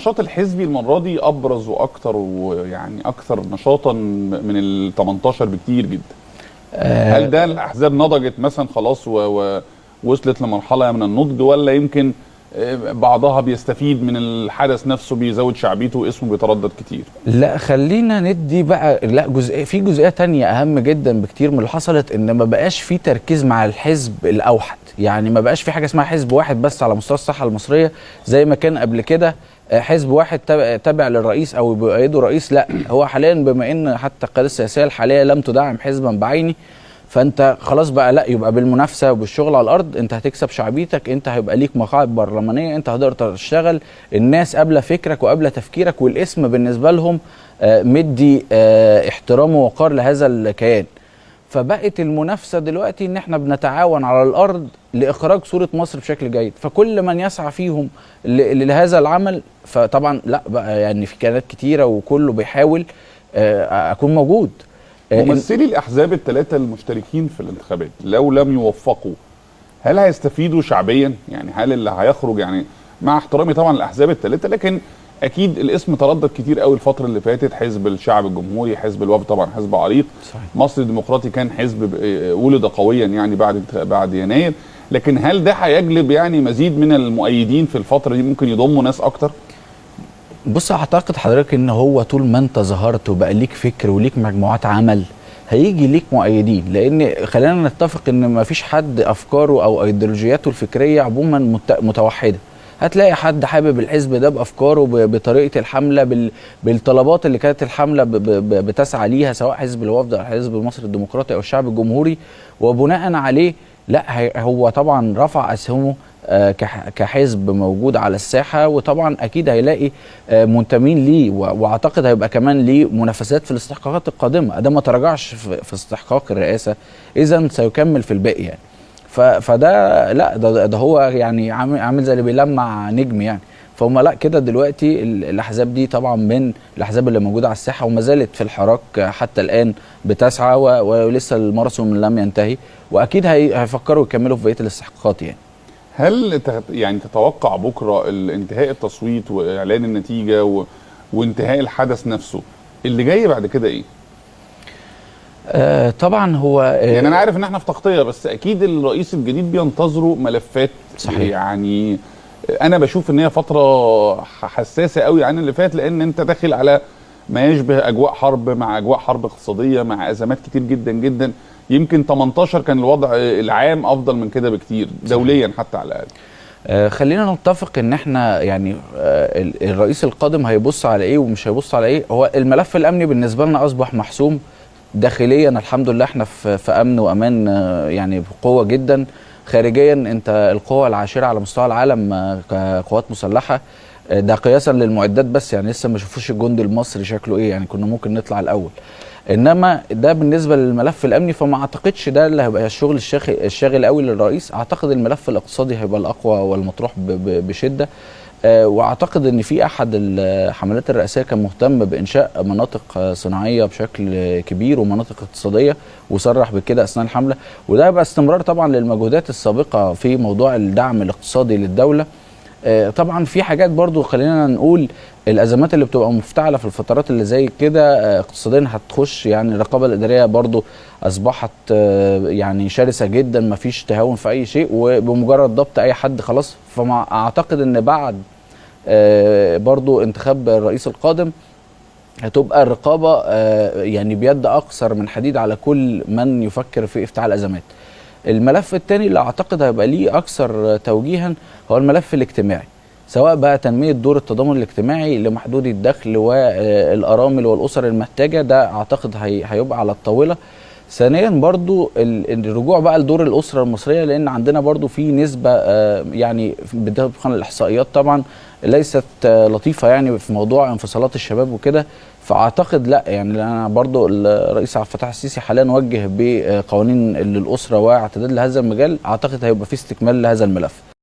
النشاط الحزبي المره دي ابرز واكثر ويعني اكثر نشاطا من ال 18 بكتير جدا. هل ده الاحزاب نضجت مثلا خلاص ووصلت لمرحله من النضج، ولا يمكن بعضها بيستفيد من الحدث نفسه بيزود شعبيته واسمه بيتردد كتير؟ لا خلينا ندي بقى لا في جزئيه تانية اهم جدا بكتير من اللي حصلت، ان ما بقاش في تركيز مع الحزب الاوحد. يعني ما بقاش في حاجه اسمها حزب واحد بس على مستوى الساحه المصريه زي ما كان قبل كده، حزب واحد تابع للرئيس او بيؤيده رئيس. لا، هو حاليا بما ان حتى القياده السياسيه الحاليه لم تدعم حزبا بعيني، فانت خلاص بقى لا، يبقى بالمنافسه وبالشغل على الارض انت هتكسب شعبيتك، انت هيبقى ليك مقاعد برلمانيه، انت هتقدر تشتغل، الناس قابله فكرك وقابله تفكيرك، والاسم بالنسبه لهم مدي احترام ووقار لهذا الكيان. فبقت المنافسه دلوقتي ان احنا بنتعاون على الارض لاخراج صوره مصر بشكل جيد، فكل من يسعى فيهم لهذا العمل، فطبعا لا بقى يعني في كيانات كتيره وكله بيحاول اكون موجود. ممثلي الاحزاب الثلاثه المشتركين في الانتخابات لو لم يوفقوا، هل هيستفيدوا شعبيا؟ يعني هل اللي هيخرج، يعني مع احترامي طبعا الاحزاب الثلاثه، لكن اكيد الاسم تردد كتير قوي الفتره اللي فاتت، حزب الشعب الجمهوري، حزب الوفد طبعا حزب عريق، صحيح. مصر الديمقراطي كان حزب ولد قويا يعني بعد يناير، لكن هل ده هيجلب يعني مزيد من المؤيدين في الفتره دي، ممكن يضموا ناس اكتر؟ بص، اعتقد حضرتك ان هو طول ما انت ظهرت وبقى ليك فكر وليك مجموعات عمل هيجي ليك مؤيدين، لان خلينا نتفق ان ما فيش حد افكاره او ايديولوجياته الفكريه عموما متوحده. هتلاقي حد حابب الحزب ده بافكاره بطريقه الحمله بالطلبات اللي كانت الحمله بتسعى ليها، سواء حزب الوفد او حزب مصر الديمقراطي او الشعب الجمهوري، وبناء عليه لا هو طبعا رفع اسهمه كحزب موجود على الساحه، وطبعا اكيد هيلاقي منتمين ليه، واعتقد هيبقى كمان ليه منافسات في الاستحقاقات القادمه. ده ما تراجعش في استحقاق الرئاسه، اذا سيكمل في الباقي يعني. فده لا ده هو يعني عامل زي اللي بيلمع نجم يعني. فهم لا كده دلوقتي الاحزاب دي طبعا من الاحزاب اللي موجوده على الساحه وما زالت في الحراك حتى الان بتسعى، ولسه الماراثون لم ينتهي، واكيد هيفكروا يكملوا في بقيه الاستحقاقات يعني. هل يعني تتوقع بكره انتهاء التصويت واعلان النتيجه وانتهاء الحدث نفسه، اللي جاي بعد كده ايه؟ طبعا هو يعني انا عارف ان احنا في تغطيه، بس اكيد الرئيس الجديد بينتظروا ملفات. صحيح. يعني انا بشوف ان هي فتره حساسه قوي عن اللي فات، لان انت داخل على ما يشبه اجواء حرب، مع اجواء حرب اقتصاديه، مع ازمات كتير جدا جدا. يمكن 18 كان الوضع العام افضل من كده بكتير دوليا حتى على الاقل. خلينا نتفق ان احنا يعني الرئيس القادم هيبص على ايه ومش هيبص على ايه. هو الملف الامني بالنسبه لنا اصبح محسوم داخليا، الحمد لله احنا في امن وامان يعني بقوه جدا. خارجيا انت القوه العاشره على مستوى العالم كقوات مسلحه، ده قياسا للمعدات بس، يعني لسه ما شافوش الجندي المصري شكله ايه، يعني كنا ممكن نطلع الاول. انما ده بالنسبه للملف الامني، فما اعتقدش ده اللي هيبقى الشغل الشاغل قوي للرئيس. اعتقد الملف الاقتصادي هيبقى الاقوى والمطروح بشده. واعتقد ان في احد الحملات الرئاسيه كان مهتم بانشاء مناطق صناعيه بشكل كبير ومناطق اقتصاديه، وصرح بكده اثناء الحمله، وده يبقى استمرار طبعا للمجهودات السابقه في موضوع الدعم الاقتصادي للدوله. طبعا في حاجات برضو خلينا نقول الازمات اللي بتبقى مفتعله في الفترات اللي زي كده اقتصاديا هتخش، يعني الرقابه الاداريه برضو اصبحت يعني شرسه جدا، ما فيش تهاون في اي شيء، وبمجرد ضبط اي حد خلاص. فما اعتقد ان بعد برضو انتخاب الرئيس القادم هتبقى الرقابه يعني بيد اقصر من حديد على كل من يفكر في افتعال الازمات. الملف الثاني اللي اعتقد هيبقى ليه اكثر توجيها هو الملف الاجتماعي، سواء بقى تنميه دور التضامن الاجتماعي لمحدودي الدخل والارامل والاسر المحتاجه، ده اعتقد هيبقى على الطاوله. ثانيا برضو الرجوع بقى لدور الاسره المصريه، لان عندنا برضو في نسبه يعني طبقا الاحصائيات طبعا ليست لطيفه يعني في موضوع انفصالات الشباب وكده. فاعتقد لا يعني انا برضو الرئيس عبد الفتاح السيسي حاليا وجه بقوانين للاسره واعتداد لهذا المجال، اعتقد هيبقى في استكمال لهذا الملف.